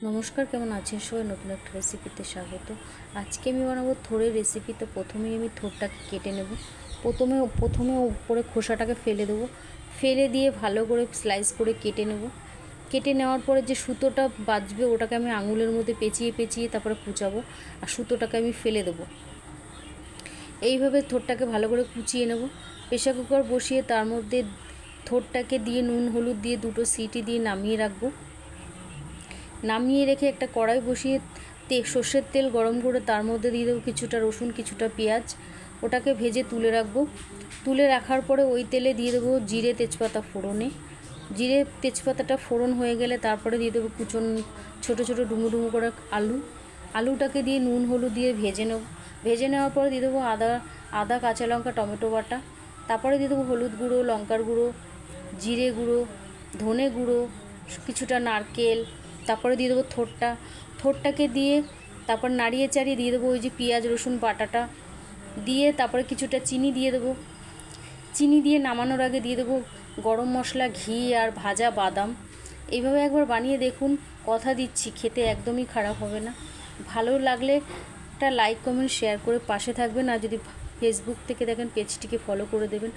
নমস্কার, কেমন আছেন সবাই? নতুন একটা রেসিপিতে স্বাগত। আজকে আমি বানাবো থোড়ের রেসিপি। তো প্রথমেই আমি থোড়টাকে কেটে নেব। প্রথমে উপরে খোসাটাকে ফেলে দেবো। ফেলে দিয়ে ভালো করে স্লাইস করে কেটে নেব। কেটে নেওয়ার পরে যে সুতোটা বাঁচবে ওটাকে আমি আঙুলের মধ্যে পেঁচিয়ে পেঁচিয়ে তারপরে কুচাবো, আর সুতোটাকে আমি ফেলে দেবো। এইভাবে থোড়টাকে ভালো করে কুচিয়ে নেব। প্রেসার কুকার বসিয়ে তার মধ্যে থোড়টাকে দিয়ে নুন হলুদ দিয়ে 2টো সিটি দিয়ে নামিয়ে রাখবো। নামিয়ে রেখে একটা কড়াই বসিয়ে সর্ষের তেল গরম করে তার মধ্যে দিয়ে দেবো কিছুটা রসুন, কিছুটা পেঁয়াজ। ওটাকে ভেজে তুলে রাখবো। তুলে রাখার পরে ওই তেলে দিয়ে দেবো জিরে তেজপাতা ফোড়নে। জিরে তেজপাতাটা ফোড়ন হয়ে গেলে তারপরে দিয়ে দেবো ছোটো ছোটো ডুমো ডুমো করে আলুটাকে দিয়ে নুন হলুদ দিয়ে ভেজে নেব। ভেজে নেওয়ার পরে দিয়ে দেবো আদা কাঁচা লঙ্কা টমেটো বাটা। তারপরে দিয়ে দেবো হলুদ গুঁড়ো, লঙ্কার গুঁড়ো, জিরে গুঁড়ো, ধনে গুঁড়ো, কিছুটা নারকেল। তারপরে দিয়ে দেবো থোড়টাকে দিয়ে তারপর নাড়িয়ে চাড়িয়ে দিয়ে দেবো ওই যে পেঁয়াজ রসুন বাটাটা দিয়ে তারপরে কিছুটা চিনি দিয়ে দেবো। চিনি দিয়ে নামানোর আগে দিয়ে দেবো গরম মশলা, ঘি আর ভাজা বাদাম। এইভাবে একবার বানিয়ে দেখুন, কথা দিচ্ছি খেতে একদমই খারাপ হবে না। ভালো লাগলে একটা লাইক কমেন্ট শেয়ার করে পাশে থাকবেন, আর যদি ফেসবুক থেকে দেখেন পেজটিকে ফলো করে দেবেন।